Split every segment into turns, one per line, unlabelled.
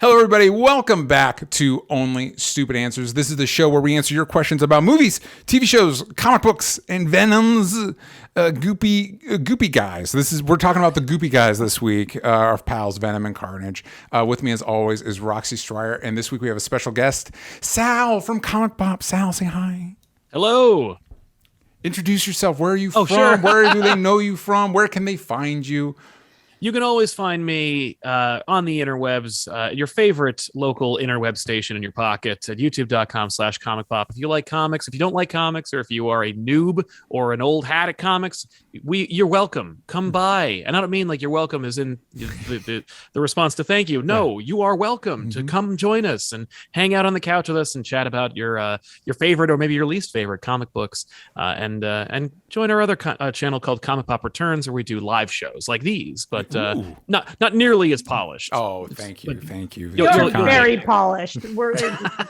Hello, everybody. Welcome back to Only Stupid Answers. This is the show where we answer your questions about movies, TV shows, comic books, and Venom's goopy guys. We're talking about the goopy guys this week, our pals Venom and Carnage. With me, as always, is Roxy Stryer, and this week we have a special guest, Sal from Comic Pop. Sal, say hi.
Hello.
Introduce yourself. Where are you from?
Sure.
Where do they know you from? Where can they find you?
You can always find me on the interwebs, your favorite local interweb station in your pocket at youtube.com/comicpop. If you like comics, if you don't like comics, or if you are a noob or an old hat at comics, you're welcome. Come by. And I don't mean like you're welcome as in the response to thank you. No, you are welcome to come join us and hang out on the couch with us and chat about your favorite or maybe your least favorite comic books. And join our other channel called Comic Pop Returns, where we do live shows like these, but not nearly as polished.
Oh, thank you.
You're very polished. We're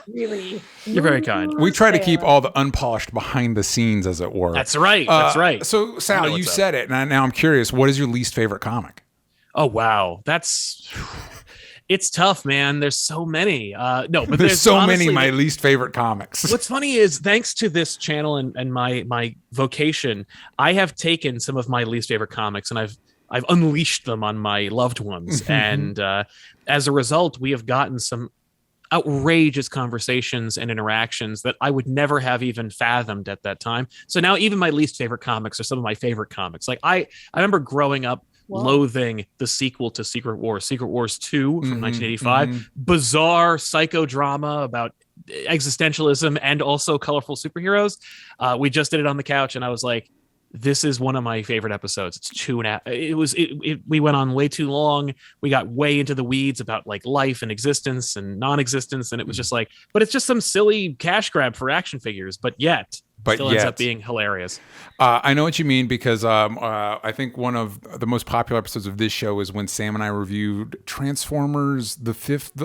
really.
You're very kind.
We try to keep all the unpolished behind the scenes, as it were.
That's right. That's right.
So, Sal, you said it, and now I'm curious. What is your least favorite comic?
Oh, wow. It's tough, man. There's so many. No, but
there's so honestly, many my least favorite comics.
What's funny is, thanks to this channel and my vocation, I have taken some of my least favorite comics and I've unleashed them on my loved ones. And as a result, we have gotten some outrageous conversations and interactions that I would never have even fathomed at that time. So now even my least favorite comics are some of my favorite comics. Like I remember growing up loathing the sequel to Secret Wars 2 from 1985. Bizarre psychodrama about existentialism and also colorful superheroes. We just did it on the couch and I was like, this is one of my favorite episodes. It's 2.5. We went on way too long. We got way into the weeds about like life and existence and non-existence. And it was just like, but it's just some silly cash grab for action figures, but still ends up being hilarious.
I know what you mean, because I think one of the most popular episodes of this show is when Sam and I reviewed Transformers the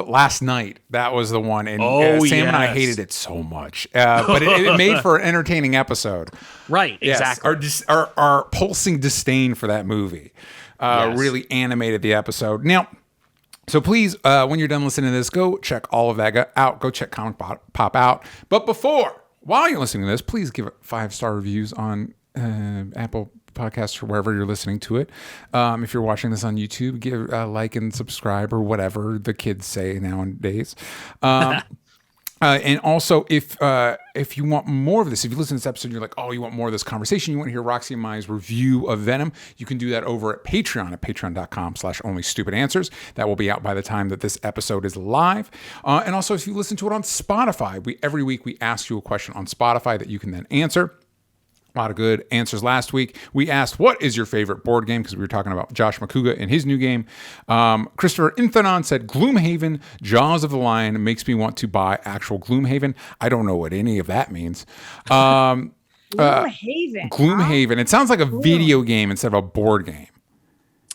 last night. That was the one, and Sam and I hated it so much, but it made for an entertaining episode.
Right, exactly.
Yes, our pulsing disdain for that movie really animated the episode. Now, so please, when you're done listening to this, go check all of that out. Go check Comic Pop out. But while you're listening to this, please give it 5-star reviews on Apple Podcasts or wherever you're listening to it. If you're watching this on YouTube, give a like and subscribe, or whatever the kids say nowadays. And also, if you want more of this, if you listen to this episode and you're like, oh, you want more of this conversation, you want to hear Roxy and Mai's review of Venom, you can do that over at Patreon at patreon.com/onlystupidanswers. That will be out by the time that this episode is live. And also, if you listen to it on Spotify, every week we ask you a question on Spotify that you can then answer. A lot of good answers last week. We asked, what is your favorite board game? Because we were talking about Josh Makuga and his new game. Christopher Inferno said, Gloomhaven, Jaws of the Lion makes me want to buy actual Gloomhaven. I don't know what any of that means.
Gloomhaven.
Gloomhaven. It sounds like a video game instead of a board game.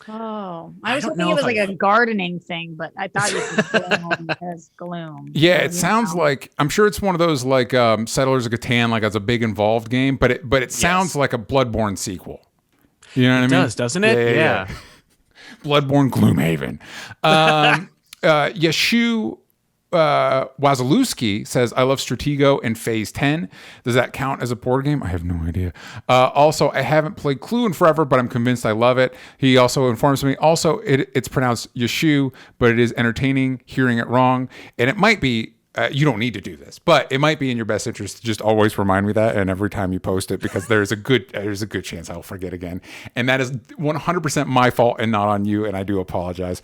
Oh, I was hoping it was like a gardening thing, but I thought you could gloom because gloom.
Yeah, it sounds like, I'm sure it's one of those like Settlers of Catan, like as a big involved game, but it sounds like a Bloodborne sequel. You know what I mean?
It does, doesn't it? Yeah.
Bloodborne Gloomhaven. Yeshu Wazalewski says, I love Stratego and Phase 10. Does that count as a board game? I have no idea. Also, I haven't played Clue in forever, but I'm convinced I love it. He also informs me, also, it's pronounced Yeshu, but it is entertaining hearing it wrong. And it might be, you don't need to do this, but it might be in your best interest to just always remind me that, and every time you post it, because there's a good chance I'll forget again. And that is 100% my fault and not on you, and I do apologize.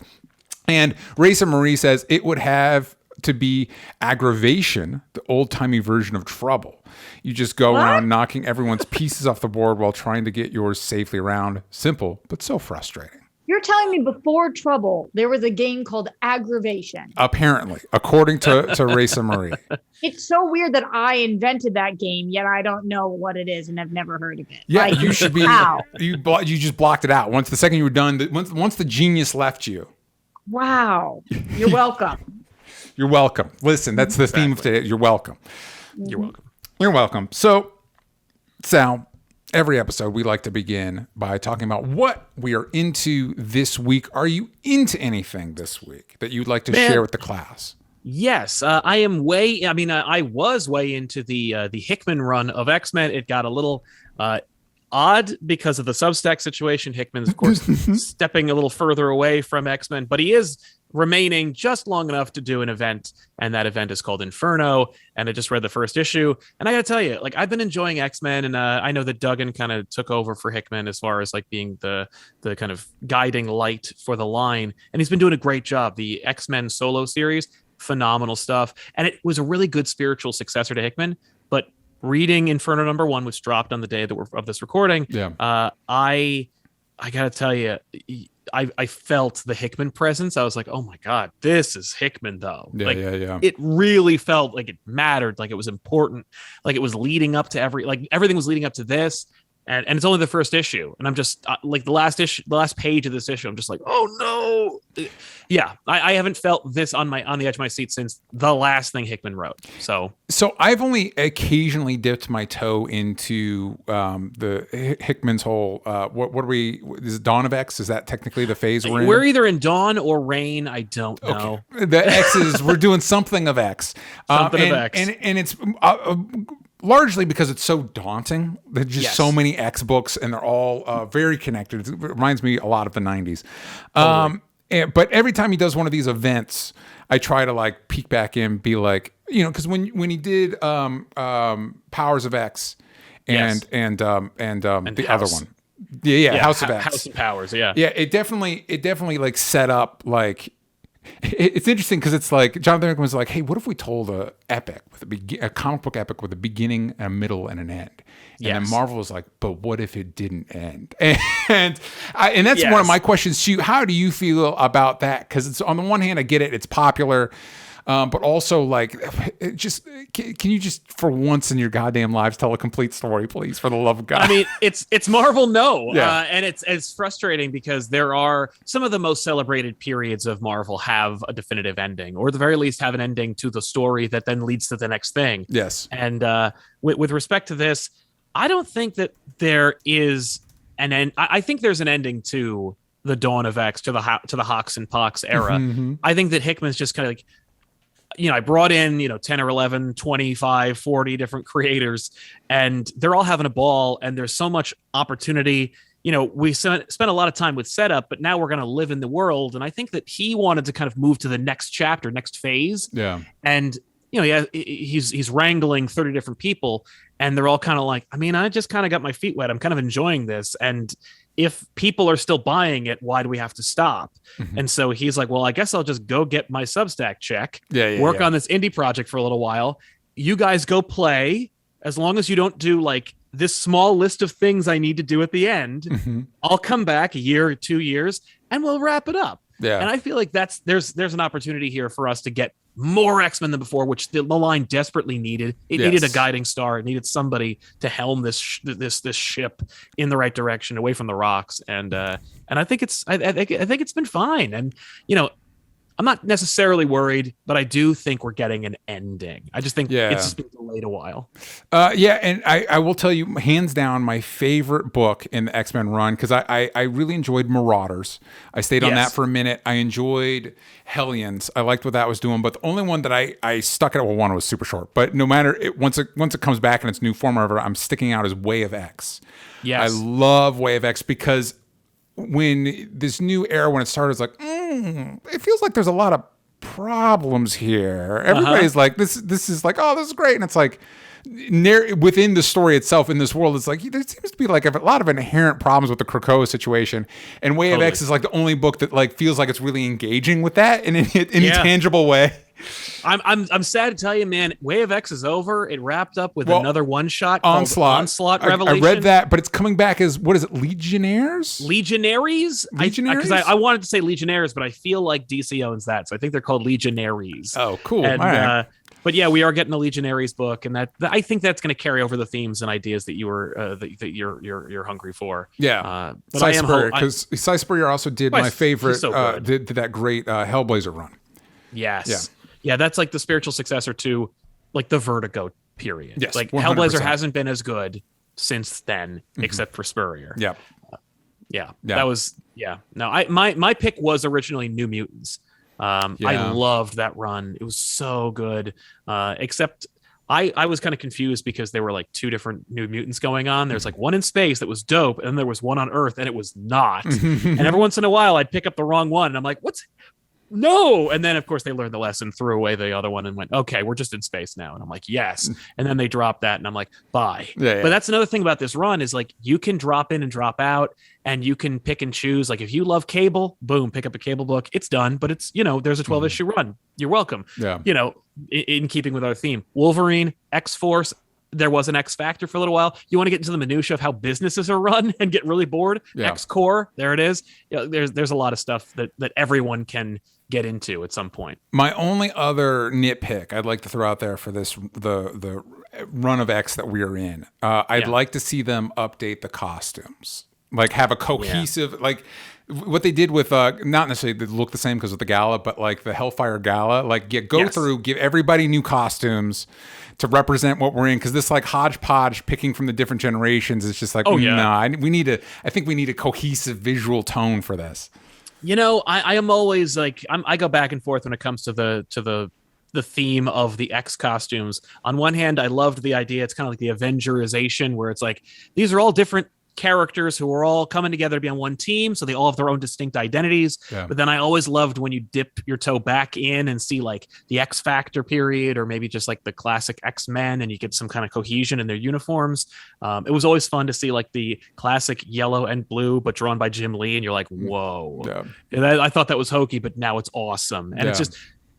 And Raisa Marie says, it would have to be Aggravation, the old-timey version of Trouble. You just go around knocking everyone's pieces off the board while trying to get yours safely around. Simple, but so frustrating.
You're telling me before Trouble, there was a game called Aggravation.
Apparently, according to Raisa Marie.
It's so weird that I invented that game, yet I don't know what it is and I've never heard of it.
Yeah, you should be. You just blocked it out. Once the second you were done, once the genius left you.
Wow. You're welcome.
You're welcome. Listen, that's the theme of today. You're welcome.
You're welcome.
You're welcome. So, Sal, every episode, we like to begin by talking about what we are into this week. Are you into anything this week that you'd like to share with the class?
Yes, I am way. I mean, I was way into the Hickman run of X-Men. It got a little odd because of the Substack situation. Hickman's, of course, stepping a little further away from X-Men, but he is remaining just long enough to do an event, and that event is called Inferno. And I just read the first issue, and I gotta tell you, like, I've been enjoying X-Men, and I know that Duggan kind of took over for Hickman as far as like being the kind of guiding light for the line, and he's been doing a great job. The X-Men solo series, phenomenal stuff, and it was a really good spiritual successor to Hickman. But reading Inferno #1, which dropped on the day that of this recording, I gotta tell you, I felt the Hickman presence. I was like, oh my God, this is Hickman though.
Yeah.
It really felt like it mattered, like it was important, like it was leading up to everything was leading up to this. And it's only the first issue, and I'm just like the last page of this issue, I'm just like, oh no, yeah. I haven't felt this on the edge of my seat since the last thing Hickman wrote. So
I've only occasionally dipped my toe into the Hickman's whole. What are we? Is it Dawn of X? Is that technically the phase we're in?
We're either in Dawn or Reign. I don't know.
The X is we're doing something of X.
Something of X,
and it's. Largely because it's so daunting. There's just so many X books, and they're all very connected. It reminds me a lot of the 90s. But every time he does one of these events, I try to like peek back in, be like, because when he did Powers of X and the other one, House of X,
House of Powers, yeah,
it definitely like set up like. It's interesting because it's like Jonathan Hickman was like, "Hey, what if we told a comic book epic with a beginning, a middle, and an end?" And then Marvel was like, "But what if it didn't end?" And that's one of my questions to you. How do you feel about that? Because it's on the one hand, I get it; it's popular. But also, like, can you just for once in your goddamn lives tell a complete story, please, for the love of God?
I mean, it's Marvel, and it's frustrating because there are some of the most celebrated periods of Marvel have a definitive ending, or at the very least have an ending to the story that then leads to the next thing.
Yes,
and with respect to this, I don't think that there is an end. I think there's an ending to the Dawn of X, to the Hawks and Pox era.
Mm-hmm.
I think that Hickman's just kind of like. I brought in, 10 or 11, 25, 40 different creators, and they're all having a ball, and there's so much opportunity. We spent a lot of time with setup, but now we're going to live in the world. And I think that he wanted to kind of move to the next chapter, next phase.
Yeah.
And, he's wrangling 30 different people, and they're all kind of like, I mean, I just kind of got my feet wet. I'm kind of enjoying this. And if people are still buying it, why do we have to stop? Mm-hmm. And so he's like, well, I guess I'll just go get my Substack check, work on this indie project for a little while. You guys go play. As long as you don't do like this small list of things I need to do at the end, I'll come back a year or 2 years and we'll wrap it up.
Yeah.
And I feel like there's an opportunity here for us to get more X-Men than before, which the line desperately needed. It needed a guiding star. It needed somebody to helm this ship in the right direction, away from the rocks. And I think it's been fine. And I'm not necessarily worried, but I do think we're getting an ending. I just think it's just been delayed a while.
And I will tell you, hands down, my favorite book in the X-Men run, because I really enjoyed Marauders. I stayed on that for a minute. I enjoyed Hellions. I liked what that was doing, but the only one that I stuck at, one was super short. But no matter, once it comes back in its new form, I'm sticking out as Way of X.
Yes.
I love Way of X because when this new era, when it started, it's like, it feels like there's a lot of problems here. Everybody's like, this is like, oh, this is great. And it's like, within the story itself, in this world, it's like, there seems to be like a lot of inherent problems with the Krakoa situation. And Way of X is like the only book that like feels like it's really engaging with that in any tangible way.
I'm sad to tell you, man. Way of X is over. It wrapped up with another one shot called Onslaught Revelation.
I read that, but it's coming back as, what is it, Legionnaires?
Legionaries? Because I wanted to say Legionnaires, but I feel like DC owns that, so I think they're called Legionaries.
Oh, cool.
And,
all right.
But yeah, we are getting a Legionaries book, and that I think that's going to carry over the themes and ideas that you were that you're hungry for.
Yeah,
but
Cy Spurrier, because Cy Spurrier also did my favorite.
So
did that great Hellblazer run.
Yes. Yeah, that's like the spiritual successor to like the Vertigo period.
Yes,
like
100%.
Hellblazer hasn't been as good, since then, except for Spurrier.
Yep.
Yeah, that was No, my pick was originally New Mutants. I loved that run. It was so good. Except I was kind of confused because there were like two different New Mutants going on. There's like one in space that was dope, and then there was one on Earth, and it was not. And every once in a while, I'd pick up the wrong one, and I'm like, no. And then, of course, they learned the lesson, threw away the other one, and went, okay, we're just in space now. And I'm like, yes. And then they dropped that, and I'm like, bye. Yeah. But that's another thing about this run is like you can drop in and drop out, and you can pick and choose. Like if you love Cable, boom, pick up a Cable book. It's done, but it's, there's a 12 issue run. You're welcome. Yeah. In keeping with our theme, Wolverine, X-Force. There was an X Factor for a little while. You want to get into the minutia of how businesses are run and get really bored. Yeah. X-Core, there it is. There's a lot of stuff that everyone can get into at some point.
My only other nitpick I'd like to throw out there for this the run of X that we are in, I'd like to see them update the costumes, like have a cohesive like. What they did with not necessarily they look the same because of the gala, but like the Hellfire Gala, like go through, give everybody new costumes to represent what we're in, because this like hodgepodge picking from the different generations is just like I think we need a cohesive visual tone for this.
I am always like I go back and forth when it comes to the theme of the X costumes. On one hand, I loved the idea. It's kind of like the Avengerization, where it's like these are all different characters who are all coming together to be on one team, so they all have their own distinct identities. But then I always loved when you dip your toe back in and see like the X Factor period, or maybe just like the classic X-Men, and you get some kind of cohesion in their uniforms. It was always fun to see like the classic yellow and blue but drawn by Jim Lee, and you're like, whoa. And I thought that was hokey, but now it's awesome. And it's just,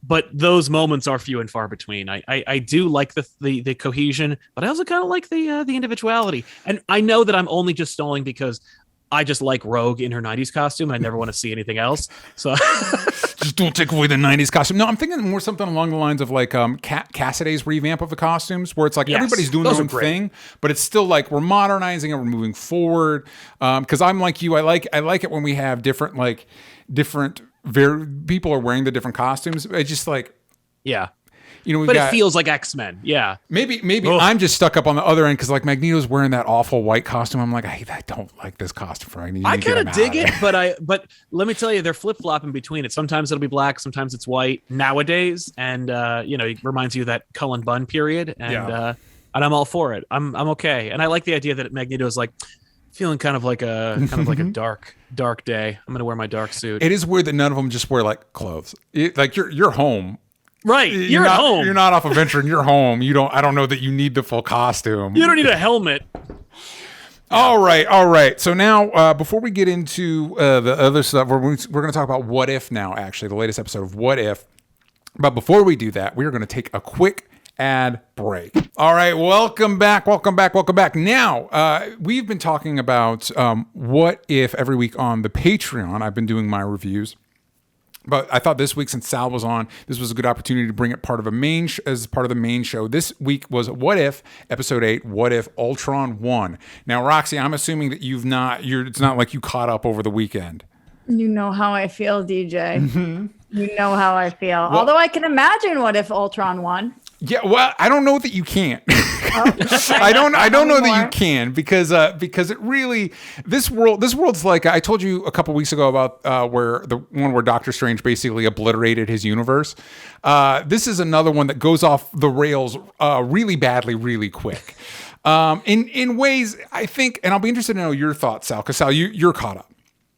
but those moments are few and far between. I do like the cohesion, but I also kind of like the individuality. And I know that I'm only just stalling because I just like Rogue in her 90s costume. I never want to see anything else. So
just don't take away the 90s costume. No, I'm thinking more something along the lines of like Cassiday's revamp of the costumes, where it's like everybody's doing their own thing, but it's still like we're modernizing and we're moving forward. Because I'm like you, I like it when we have different people are wearing the different costumes. It's just like,
but it feels like X-Men. Yeah.
Maybe I'm just stuck up on the other end because like Magneto's wearing that awful white costume. I'm like, I don't like this costume for Magneto.
I kind of dig it, but let me tell you, they're flip-flopping between it. Sometimes it'll be black, sometimes it's white nowadays. And, it reminds you of that Cullen Bunn period. And I'm all for it. I'm okay. And I like the idea that Magneto is like, feeling kind of like a dark day. I'm gonna wear my dark suit.
It is weird that none of them just wear like clothes. Like you're home,
right? You're at home.
You're not off adventuring. You're home. I don't know that you need the full costume.
You don't need a helmet.
All right. So now, before we get into the other stuff, we're going to talk about What If now. Actually, the latest episode of What If. But before we do that, we are going to take a quick ad break. All right, welcome back. Now, we've been talking about What If every week on the Patreon. I've been doing my reviews, but I thought this week, since Sal was on, this was a good opportunity to bring it as part of the main show. This week was What If Episode 8, What If Ultron won. Now, Roxy, I'm assuming that it's not like you caught up over the weekend.
You know how I feel, DJ. You know how I feel. Although I can imagine what if Ultron won.
Yeah, well, I don't know that you can't. I don't know that you can because it really this world's like I told you a couple weeks ago about where Doctor Strange basically obliterated his universe. This is another one that goes off the rails really badly, really quick. In ways I think, and I'll be interested to know your thoughts, Sal, because Sal, you're caught up.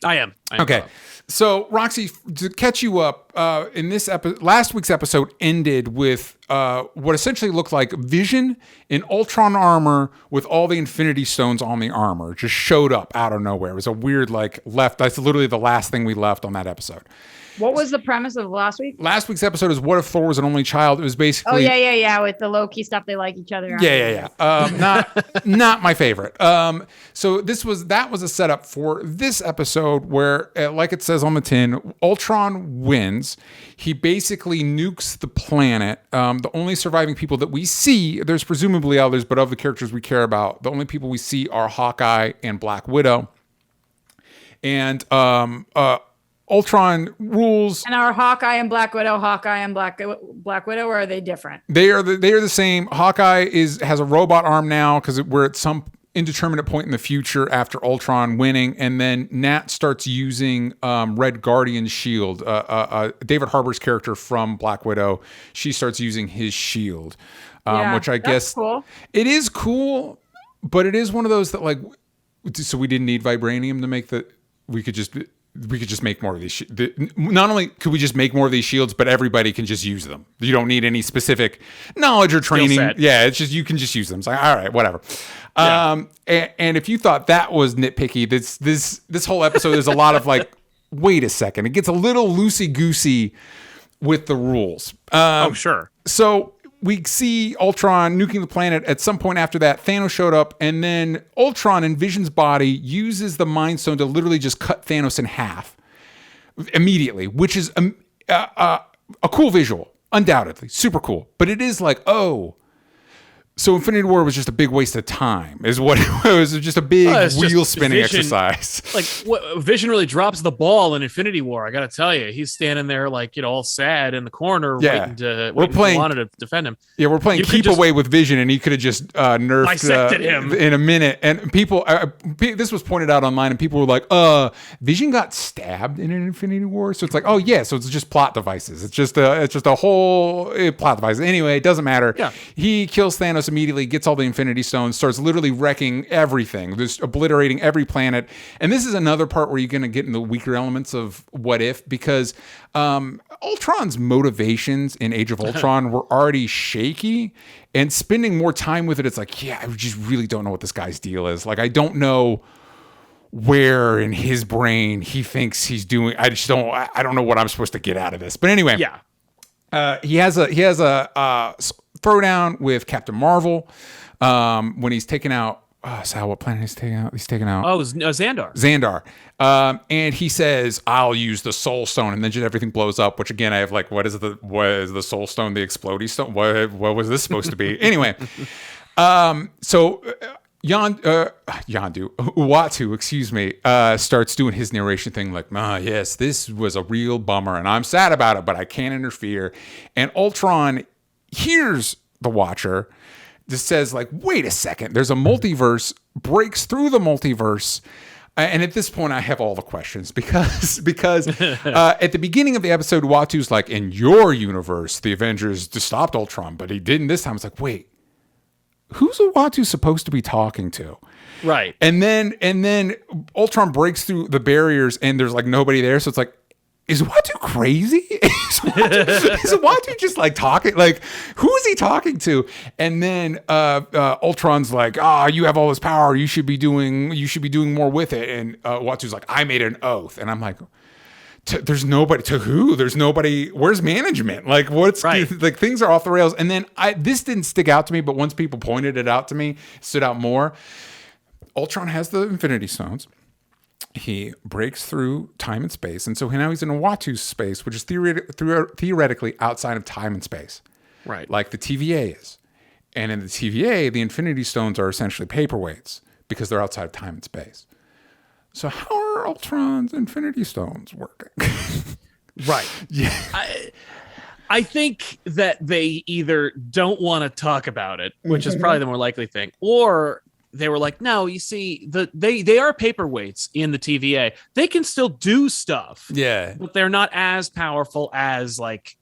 I am
okay. So, Roxy, to catch you up, in this last week's episode ended with what essentially looked like Vision in Ultron armor with all the Infinity Stones on the armor. Just showed up out of nowhere. It was a weird, that's literally the last thing we left on that episode.
What was the premise of last week?
Last week's episode is What If Thor Was an Only Child. It was basically...
Oh, yeah. With the low-key stuff, they like each other.
Yeah. Not my favorite. So that was a setup for this episode where, like it says on the tin, Ultron wins. He basically nukes the planet. The only surviving people that we see, there's presumably others, but of the characters we care about, the only people we see are Hawkeye and Black Widow. And... Ultron rules.
And are Hawkeye and Black Widow Black Widow, or are they different?
They are the same. Hawkeye has a robot arm now because we're at some indeterminate point in the future after Ultron winning, and then Nat starts using Red Guardian's shield. David Harbour's character from Black Widow, she starts using his shield, which I guess
cool.
It is cool, but it is one of those that like, so we didn't need vibranium to make the. We could just make more of these. Not only could we just make more of these shields, but everybody can just use them. You don't need any specific knowledge or training. Yeah, it's just you can just use them. It's like, all right, whatever. Yeah. And if you thought that was nitpicky, this whole episode is a lot of like, wait a second, it gets a little loosey goosey with the rules.
Sure.
So we see Ultron nuking the planet. At some point after that, Thanos showed up, and then Ultron in Vision's body uses the Mind Stone to literally just cut Thanos in half immediately, which is a cool visual, undoubtedly, super cool. But it is like, oh, so Infinity War was just a big waste of time, is what it was. It was just a big wheel spinning exercise.
Like Vision really drops the ball in Infinity War. I got to tell you, he's standing there like, all sad in the corner, waiting to Wanda to defend him.
Yeah, we're playing keep away with Vision, and he could have just nerfed
him
in a minute. And people, this was pointed out online, and people were like, Vision got stabbed in an Infinity War, so it's like, oh yeah, so it's just plot devices. It's just a whole plot device. Anyway, it doesn't matter. Yeah, he kills Thanos immediately, gets all the Infinity Stones, starts literally wrecking everything, just obliterating every planet. And this is another part where you're going to get in the weaker elements of What If, because Ultron's motivations in Age of Ultron were already shaky, and spending more time with it, it's like, yeah, I just really don't know what this guy's deal is. Like, I don't know where in his brain he thinks he's doing. I don't know what I'm supposed to get out of this. But anyway, he has a throwdown with Captain Marvel when he's taking out Sal, what planet is he taking out? He's taking out
Xandar.
And he says, "I'll use the Soul Stone," and then just everything blows up. Which again, I have like, what is the Soul Stone? The Explodey Stone? What was this supposed to be? Anyway, so Uatu, excuse me, starts doing his narration thing like, yes, this was a real bummer, and I'm sad about it, but I can't interfere. And Ultron hears the Watcher, just says like, wait a second, there's a multiverse, breaks through the multiverse. And at this point, I have all the questions because at the beginning of the episode, Uatu's like, in your universe, the Avengers just stopped Ultron, but he didn't this time. It's like, wait, who's Uatu supposed to be talking to?
Right.
And then Ultron breaks through the barriers and there's like nobody there. So it's like, is Uatu crazy? Is Uatu just like talking? Like, who is he talking to? And then Ultron's like, you have all this power. You should be doing more with it. And Uatu's like, I made an oath. And I'm like, there's nobody to who? There's nobody. Where's management? Like, what's right. Like, things are off the rails. And then this didn't stick out to me, but once people pointed it out to me, it stood out more. Ultron has the Infinity Stones. He breaks through time and space, and so now he's in Uatu's space, which is theoretically outside of time and space,
right?
Like the TVA is. And in the TVA, the Infinity Stones are essentially paperweights because they're outside of time and space. So how are Ultron's Infinity Stones working?
Right.
Yeah.
I think that they either don't want to talk about it, which is probably the more likely thing, or they were like, no, you see, they are paperweights in the TVA. They can still do stuff.
Yeah.
But they're not as powerful as like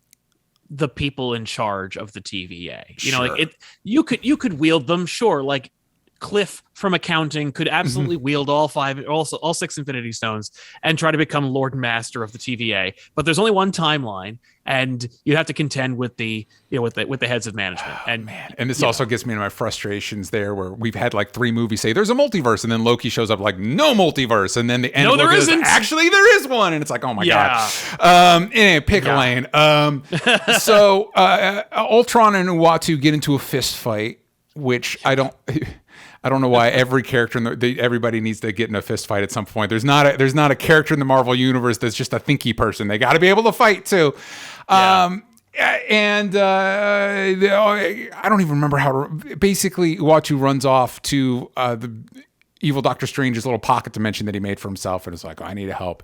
the people in charge of the TVA. You know, like you could wield them, sure. Like Cliff from accounting could absolutely wield all 6 Infinity Stones and try to become Lord and Master of the TVA. But there's only one timeline, and you have to contend with the heads of management. And
man, and this also gets me into my frustrations there, where we've had like 3 movies say there's a multiverse, and then Loki shows up like no multiverse, and then the end.
No, there isn't.
Actually, there is one, and it's like, oh my god. Anyway, pick a lane. So Ultron and Uatu get into a fist fight, which I don't know why every character everybody needs to get in a fist fight at some point. There's not a character in the Marvel universe that's just a thinky person. They got to be able to fight too. I don't even remember how to. Basically, Uatu runs off to the evil Doctor Strange's little pocket dimension that he made for himself, and is like, I need help.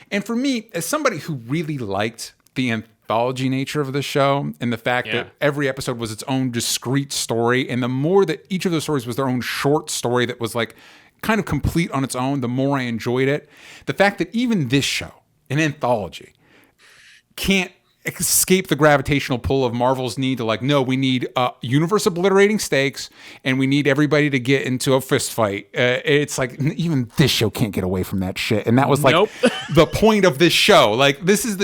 And for me, as somebody who really liked the anthology nature of the show and the fact that every episode was its own discrete story. And the more that each of those stories was their own short story that was like kind of complete on its own, the more I enjoyed it. The fact that even this show, an anthology, can't escape the gravitational pull of Marvel's need to like, no, we need universe obliterating stakes and we need everybody to get into a fist fight. It's like even this show can't get away from that shit. And that was like the point of this show. Like this is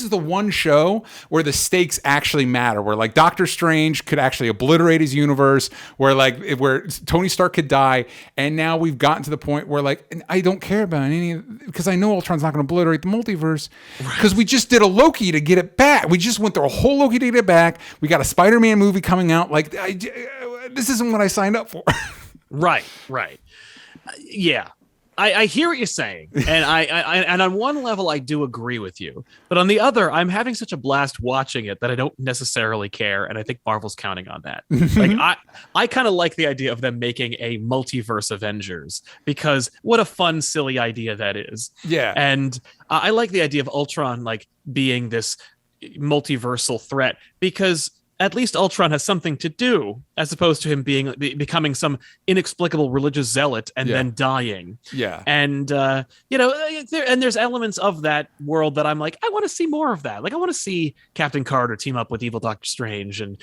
the one show where the stakes actually matter, where like Doctor Strange could actually obliterate his universe, where Tony Stark could die. And now we've gotten to the point where like, I don't care about any, because I know Ultron's not going to obliterate the multiverse because we just did a Loki to get it back. We just went through a whole Loki to get it back. We got a Spider-Man movie coming out. Like, this isn't what I signed up for.
Right. Yeah. I hear what you're saying. And and on one level, I do agree with you. But on the other, I'm having such a blast watching it that I don't necessarily care. And I think Marvel's counting on that. Like, I kind of like the idea of them making a Multiverse Avengers, because what a fun, silly idea that is.
Yeah.
And I like the idea of Ultron, like, being this multiversal threat, because at least Ultron has something to do, as opposed to him becoming some inexplicable religious zealot and then dying. Yeah. And there's elements of that world that I'm like, I want to see more of that. Like, I want to see Captain Carter team up with evil Doctor Strange and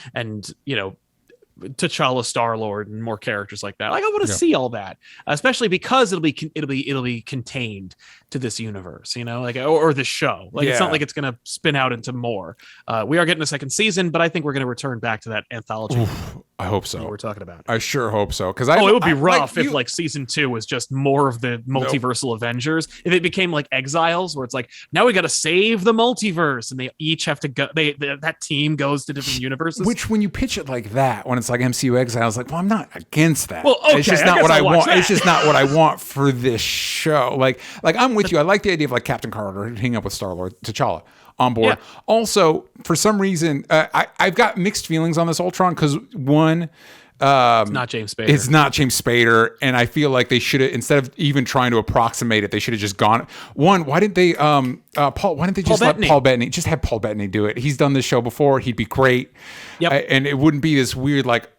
T'Challa, Star-Lord, and more characters like that. Like, I want to see all that, especially because it'll be contained to this universe, or this show. Like, it's not like it's going to spin out into more. We are getting a second season, but I think we're going to return back to that anthology.
Oof, I hope so.
We're talking about.
I sure hope so. Because
it would be rough if like season 2 was just more of the multiversal Avengers. If it became like Exiles, where it's like, now we got to save the multiverse, and they each have to go. That team goes to different universes.
Which, when you pitch it like that, when it's like MCU Exiles, like, well, I'm not against that.
Well, okay,
it's just not what I want. It's just not what I want for this show. Like I'm with you. I like the idea of like Captain Carter hanging up with Star-Lord, T'Challa on board. Yeah. Also, for some reason, I've got mixed feelings on this Ultron, because one,
it's not James Spader.
It's not James Spader, and I feel like they should have, instead of even trying to approximate it, they should have just gone. One, why didn't they let Paul Bettany just have Paul Bettany do it? He's done this show before. He'd be great. Yep. And it wouldn't be this weird like,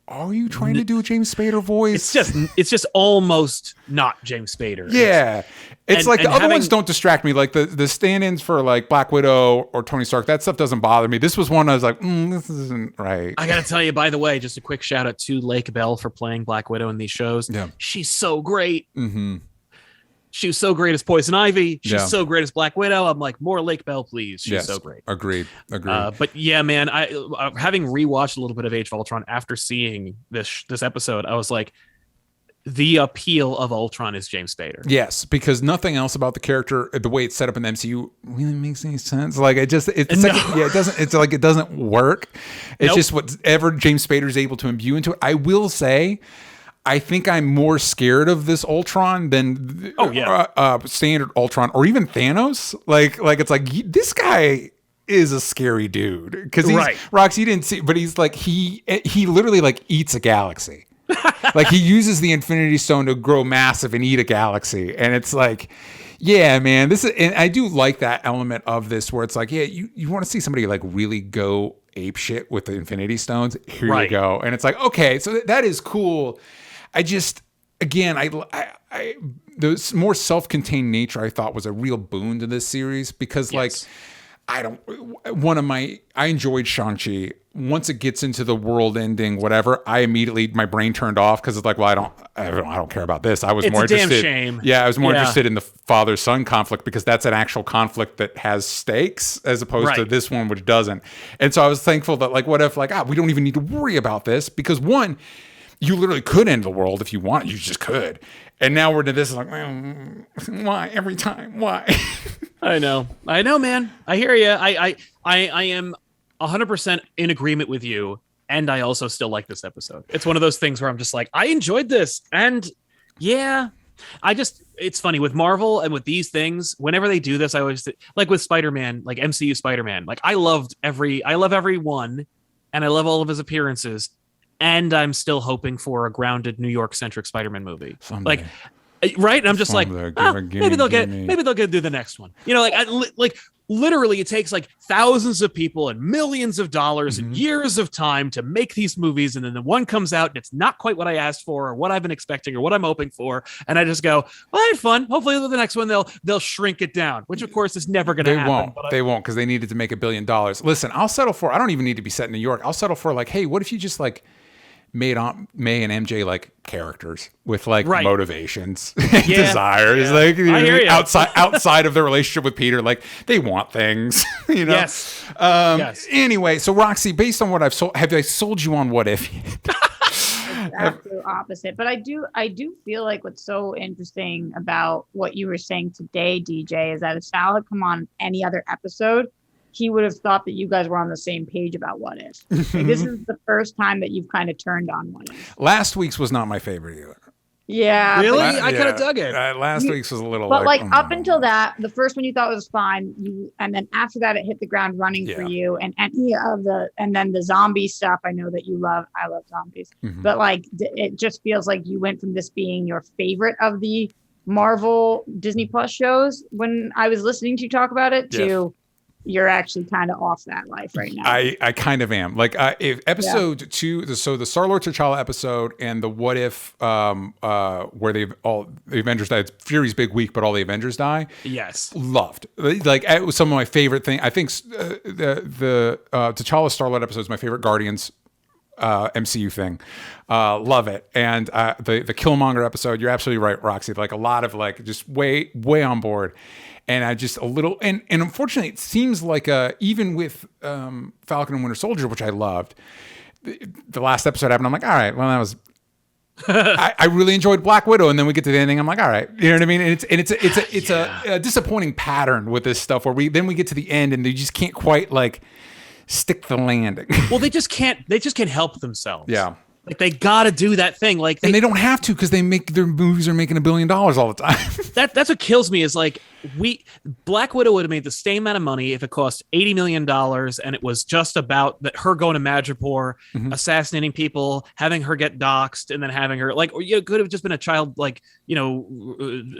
are you trying to do a James Spader voice?
It's just almost not James Spader.
Yeah. It's like the other ones don't distract me. Like the stand-ins for like Black Widow or Tony Stark, that stuff doesn't bother me. This was one I was like, this isn't right.
I got to tell you, by the way, just a quick shout out to Lake Bell for playing Black Widow in these shows. Yeah. She's so great. Mm-hmm. She was so great as Poison Ivy. She's so great as Black Widow. I'm like, more Lake Bell, please. She's so great.
Agreed.
But yeah, man, I having rewatched a little bit of Age of Ultron after seeing this episode, I was like, the appeal of Ultron is James Spader.
Yes, because nothing else about the character, the way it's set up in the MCU, really makes any sense. Like it doesn't. It's like it doesn't work. It's just whatever James Spader is able to imbue into it. I will say, I think I'm more scared of this Ultron than standard Ultron or even Thanos. Like it's like this guy is a scary dude, because Roxy, you didn't see, but he's like he literally like eats a galaxy. Like he uses the Infinity Stone to grow massive and eat a galaxy, and it's like, yeah, man, this is, and I do like that element of this where it's like, yeah, you want to see somebody like really go ape shit with the Infinity Stones. Here you go, and it's like, okay, so that is cool. I just, again, I the more self-contained nature I thought was a real boon to this series, because like I enjoyed Shang-Chi. Once it gets into the world ending, whatever, I immediately, my brain turned off, because it's like, well, I don't care about this. I was more interested. It's a damn shame. Yeah, I was more interested in the father-son conflict, because that's an actual conflict that has stakes, as opposed to this one, which doesn't. And so I was thankful that, like, what if, like, we don't even need to worry about this, because one, you literally could end the world if you wanted. You just could. And now we're to this, like, why every time? Why?
I know, man. I hear you. I am 100% in agreement with you, and I also still like this episode. It's one of those things where I'm just like, I enjoyed this, and it's funny with Marvel and with these things. Whenever they do this, I always like with Spider-Man, like MCU Spider-Man. Like I love every one, and I love all of his appearances. And I'm still hoping for a grounded New York centric Spider-Man movie. Someday. Like, right? And I'm just maybe they'll get do the next one. literally it takes like thousands of people and millions of dollars and years of time to make these movies, and then the one comes out and it's not quite what I asked for or what I've been expecting or what I'm hoping for, and I just go, well, I had fun. Hopefully the next one they'll shrink it down, which of course is never going to happen.
They won't, because they needed to make $1 billion. Listen, I'll settle for, I don't even need to be set in New York. I'll settle for like, hey, what if you just like made Aunt May and MJ like characters with like motivations, desires, like outside of their relationship with Peter, like they want things, you know. Yes. Anyway, so Roxy, based on what I've sold, have I sold you on What If?
Absolute opposite, but I do feel like what's so interesting about what you were saying today, DJ, is that if Sal had come on any other episode, he would have thought that you guys were on the same page about What If. Like, this is the first time that you've kind of turned on What If.
Last week's was not my favorite either.
Yeah.
Really? I kind of dug it.
Last week's was a little
but like up until that, the first one you thought was fine. And then after that, it hit the ground running for you. And then the zombie stuff, I know that you love. I love zombies. But like, it just feels like you went from this being your favorite of the Marvel Disney Plus shows when I was listening to you talk about it to you're actually kind of off that life right now.
I kind of am. Like if episode 2, so the Star-Lord T'Challa episode and the What If, where the Avengers died, Fury's big week, but all the Avengers die.
Yes,
loved. Like it was some of my favorite thing. I think the T'Challa Star-Lord episode is my favorite Guardians MCU thing. Love it. And the Killmonger episode, you're absolutely right, Roxy. Like a lot of like just way on board. And I just a little, and unfortunately, it seems like even with Falcon and Winter Soldier, which I loved, the last episode happened. I'm like, all right, well, that was. I really enjoyed Black Widow, and then we get to the ending. I'm like, all right, you know what I mean? And it's a disappointing pattern with this stuff where we get to the end and they just can't quite like stick the landing.
Well, they just can't help themselves.
Yeah.
Like they gotta do that thing, like
and they don't have to because their movies are making $1 billion all the time.
That's what kills me is like Black Widow would have made the same amount of money if it cost $80 million and it was just about her going to Madripoor, assassinating people, having her get doxxed, and then having her like, or it could have just been a child like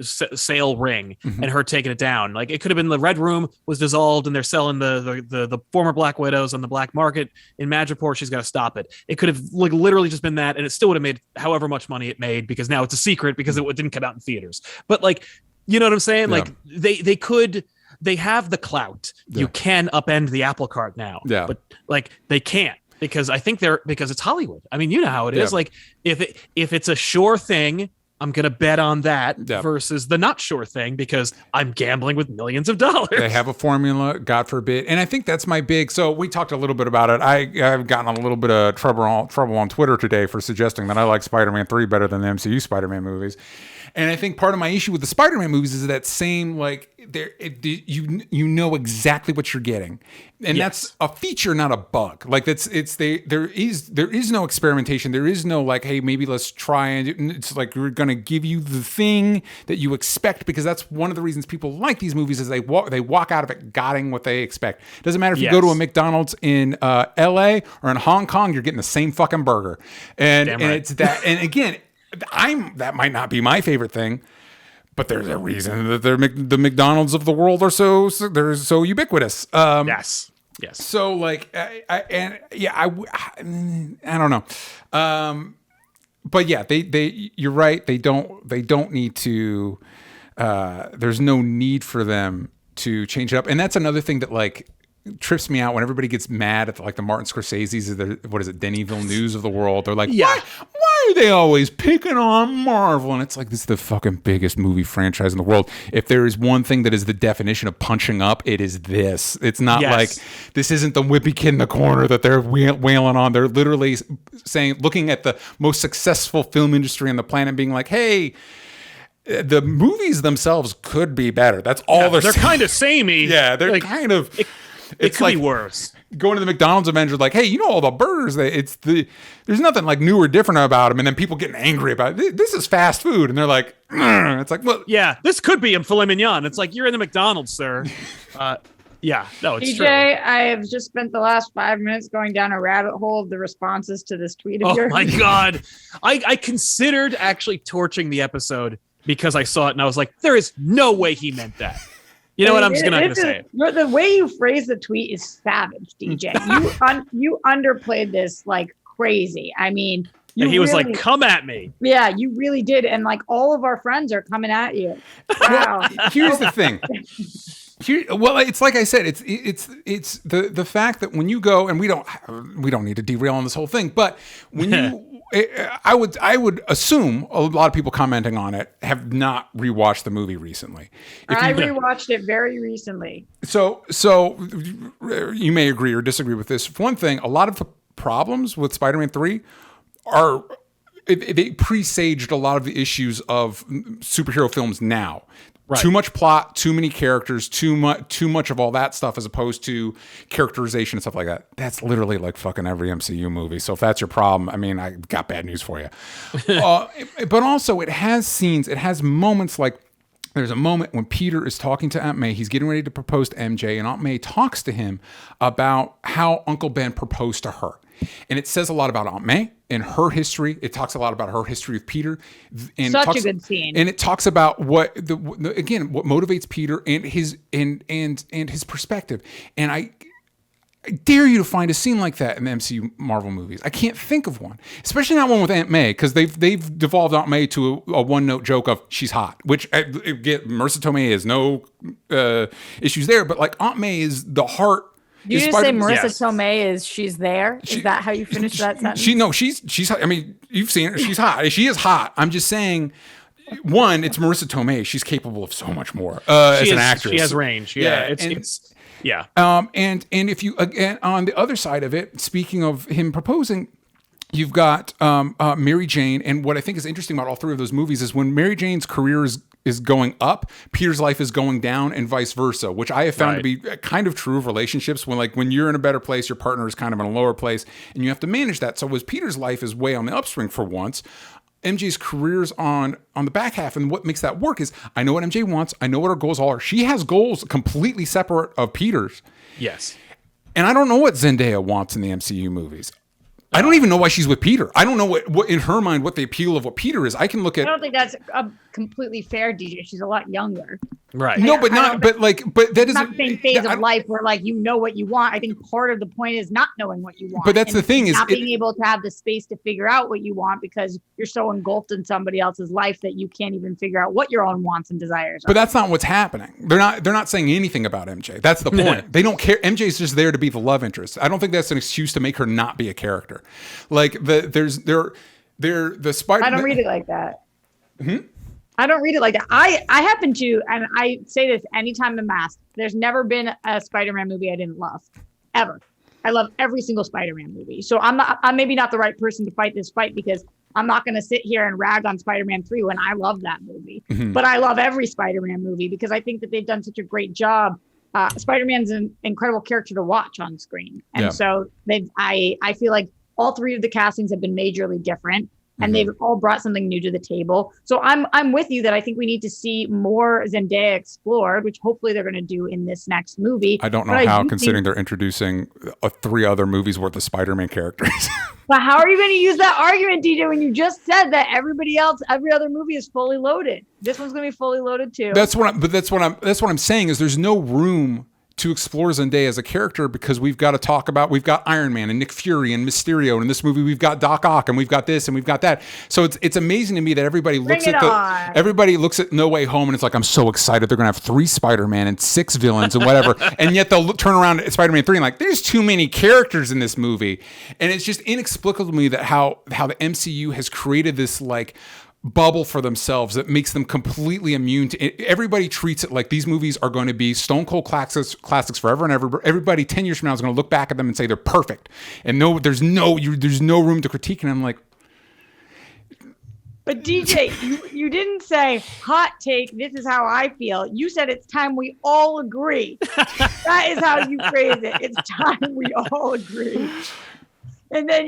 sale ring and her taking it down. Like it could have been the Red Room was dissolved and they're selling the former Black Widows on the black market in Madripoor. She's got to stop it. It could have like literally just been that, and it still would have made however much money it made because now it's a secret because it didn't come out in theaters. But like, you know what I'm saying?
Yeah.
Like they have the clout. Yeah. You can upend the apple cart now. Yeah. But like they can't because I think because it's Hollywood. I mean, you know how it is. Like if it's a sure thing, I'm going to bet on that versus the not sure thing because I'm gambling with millions of dollars.
They have a formula, God forbid. And I think that's my big, so we talked a little bit about it. I've gotten a little bit of trouble on Twitter today for suggesting that I like Spider-Man 3 better than the MCU Spider-Man movies. And I think part of my issue with the Spider-Man movies is that same, like, you know exactly what you're getting. And that's a feature, not a bug. Like there is no experimentation. There is no like, hey, maybe let's try and it's like we're gonna give you the thing that you expect, because that's one of the reasons people like these movies is they walk out of it getting what they expect. Doesn't matter if you go to a McDonald's in LA or in Hong Kong, you're getting the same fucking burger. And it's that. And again, that might not be my favorite thing, but there's a reason that the McDonald's of the world are so ubiquitous.
Yes.
So like, I don't know. But yeah, you're right. They don't need to. There's no need for them to change it up, and that's another thing that like trips me out when everybody gets mad at like the Martin Scorsese's of the Denny Villeneuve's of the world. They're like, why are they always picking on Marvel? And it's like, this is the fucking biggest movie franchise in the world. If there is one thing that is the definition of punching up, it is this. It's not like, this isn't the whippy kid in the corner that they're wailing on. They're literally saying, looking at the most successful film industry on the planet, being like, hey, the movies themselves could be better. That's all they're
kind of samey.
Yeah, they're like, kind of.
It could like, be worse.
Going to the McDonald's Avengers, like, hey, you know all the burgers? There's nothing like new or different about them, and then people getting angry about it. This is fast food, and they're like, it's like, well,
yeah, this could be a filet mignon. It's like you're in the McDonald's, sir. Yeah, no, it's
DJ,
true.
I have just spent the last 5 minutes going down a rabbit hole of the responses to this tweet of yours.
Oh my god, I considered actually torching the episode because I saw it and I was like, there is no way he meant that. You know what? I'm just not going to say it.
The way you phrase the tweet is savage, DJ. You underplayed this like crazy. I mean,
and he was like, "Come at me."
Yeah, you really did, and like all of our friends are coming at you. Wow.
Here's the thing. Well, it's like I said, it's the fact that when you go, and we don't need to derail on this whole thing, but when you, I would assume a lot of people commenting on it have not rewatched the movie recently.
I rewatched it very recently.
So you may agree or disagree with this. For one thing, a lot of the problems with Spider-Man 3 they presaged a lot of the issues of superhero films now. Right. Too much plot, too many characters, too much of all that stuff, as opposed to characterization and stuff like that. That's literally like fucking every MCU movie. So if that's your problem, I mean, I got bad news for you. But also, it has scenes, it has moments like. There's a moment when Peter is talking to Aunt May. He's getting ready to propose to MJ, and Aunt May talks to him about how Uncle Ben proposed to her. And it says a lot about Aunt May and her history. It talks a lot about her history with Peter. And
a good scene.
And it talks about what what motivates Peter and his perspective. And I dare you to find a scene like that in the MCU Marvel movies. I can't think of one, especially not one with Aunt May, because they've devolved Aunt May to a one-note joke of she's hot, which Marissa Tomei has no issues there, but like Aunt May is the heart.
You just say Marissa Tomei is she's there? Is that how you finish that sentence?
She's I mean, you've seen her. She's hot. She is hot. I'm just saying. One, it's Marissa Tomei. She's capable of so much more as an actress.
She has range. Yeah, yeah.
And if you, again, on the other side of it, speaking of him proposing, you've got Mary Jane. And what I think is interesting about all three of those movies is when Mary Jane's career is going up, Peter's life is going down, and vice versa, which I have found to be kind of true of relationships. When you're in a better place, your partner is kind of in a lower place, and you have to manage that. So as Peter's life is way on the upswing for once, MJ's career's on the back half, and what makes that work is I know what MJ wants. I know what her goals are. She has goals completely separate of Peter's.
Yes.
And I don't know what Zendaya wants in the MCU movies. I don't even know why she's with Peter. I don't know what in her mind what the appeal of what Peter is. I can look at.
I don't think that's completely fair, DJ. She's a lot younger.
Right.
No, but that isn't
not the same phase of life where like you know what you want. I think part of the point is not knowing what you want.
But that's the thing, is
not being able to have the space to figure out what you want because you're so engulfed in somebody else's life that you can't even figure out what your own wants and desires are.
But that's not what's happening. They're not saying anything about MJ. That's the point. They don't care. MJ's just there to be the love interest. I don't think that's an excuse to make her not be a character. Like the Spider.
I don't read it like that. I don't read it like that. I happen to, and I say this anytime I'm asked, there's never been a Spider-Man movie I didn't love, ever. I love every single Spider-Man movie. So I'm maybe not the right person to fight this fight because I'm not going to sit here and rag on Spider-Man 3 when I love that movie. But I love every Spider-Man movie because I think that they've done such a great job. Spider-Man's an incredible character to watch on screen. And so I feel like all three of the castings have been majorly different. And they've all brought something new to the table. So I'm with you that I think we need to see more Zendaya explored, which hopefully they're going to do in this next movie.
I don't know how, considering they're introducing 3 other movies worth of Spider-Man characters.
But how are you going to use that argument, DJ, when you just said that every other movie is fully loaded? This one's going to be fully loaded too.
That's what I'm saying is there's no room to explore Zendaya as a character because we've got Iron Man and Nick Fury and Mysterio, and in this movie we've got Doc Ock and we've got this and we've got that. So it's amazing to me that everybody looks at No Way Home and it's like, I'm so excited they're gonna have 3 Spider-Man and 6 villains and whatever, and yet they'll turn around at Spider-Man 3 and like, there's too many characters in this movie, and it's just inexplicable to me that how the MCU has created this like bubble for themselves that makes them completely immune to it. Everybody treats it like these movies are going to be stone cold classics forever and ever. Everybody 10 years from now is going to look back at them and say they're perfect, and there's no room to critique. And I'm like,
but DJ, you didn't say hot take, this is how I feel. You said it's time we all agree. That is how you phrase it. It's time we all agree. And then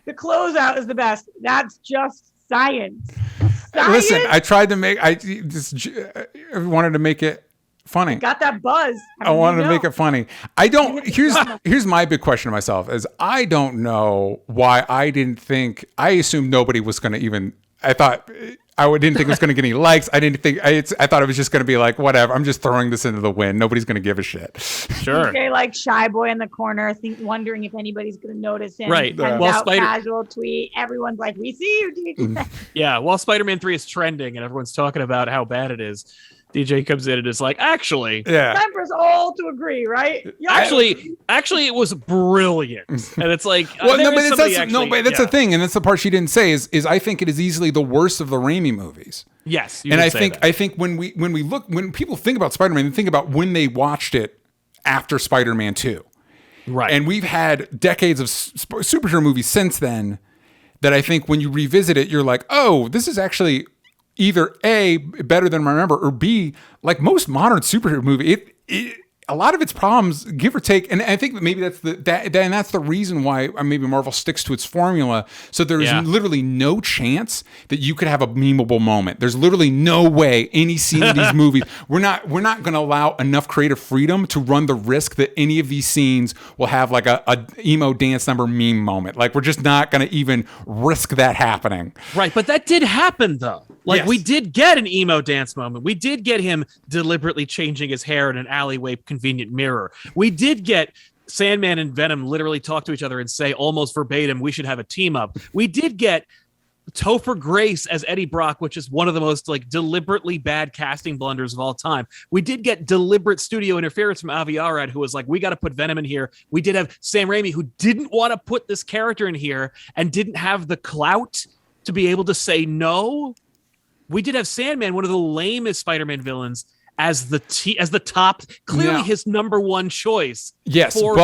the closeout is the best. That's just science.
Listen, I tried to make. I wanted to make it funny.
Got that buzz.
I wanted to make it funny. I don't. Here's my big question to myself: is I don't know why I didn't think. I assumed nobody was going to even. I thought didn't think it was going to get any likes. I thought it was just going to be like, whatever. I'm just throwing this into the wind. Nobody's going to give a shit.
Sure.
DJ, like shy boy in the corner, wondering if anybody's going to notice him.
Right.
Well, casual tweet. Everyone's like, "We see you, DJ."
Yeah. While Spider-Man 3 is trending and everyone's talking about how bad it is, DJ comes in and is like, actually,
time for us all to agree, right?
Yeah. Actually, it was brilliant, and it's like,
but that's the thing, and that's the part she didn't say is I think it is easily the worst of the Raimi movies.
Yes,
and I think when people think about Spider-Man, they think about when they watched it after Spider-Man 2,
right?
And we've had decades of superhero movies since then that I think when you revisit it, you're like, oh, this is actually either A, better than I remember, or B, like most modern superhero movie, a lot of its problems, give or take, and I think that maybe that's the reason why maybe Marvel sticks to its formula. So there is literally no chance that you could have a memeable moment. There's literally no way any scene of these movies. We're not going to allow enough creative freedom to run the risk that any of these scenes will have like a emo dance number meme moment. Like we're just not going to even risk that happening.
Right, but that did happen though. Like we did get an emo dance moment. We did get him deliberately changing his hair in an alleyway convenient mirror. We did get Sandman and Venom literally talk to each other and say almost verbatim, we should have a team up. We did get Topher Grace as Eddie Brock, which is one of the most like deliberately bad casting blunders of all time. We did get deliberate studio interference from Avi Arad, who was like, we got to put Venom in here. We did have Sam Raimi, who didn't want to put this character in here and didn't have the clout to be able to say no. We did have Sandman, one of the lamest Spider-Man villains, as the top, clearly his number one choice.
Yes,
for